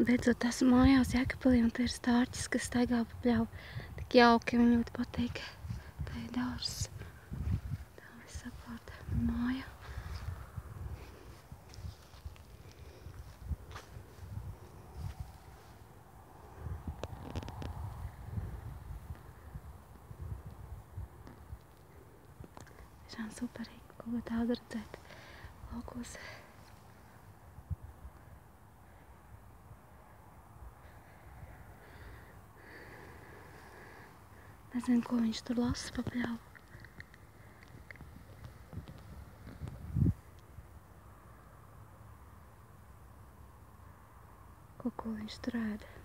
Beidzot esmu mājās Jēkabpilī, un te ir stārķis, kas staigā pa pļauju. Tik jauki, viņi ļoti patīk. Te ir dārzs. Tā viss apkārt māja. Tiešām superīgi, ko tādu redzēt laukos. Nezinu, ko viņš tur lasa pa pļauju. Ko viņš tur ēda.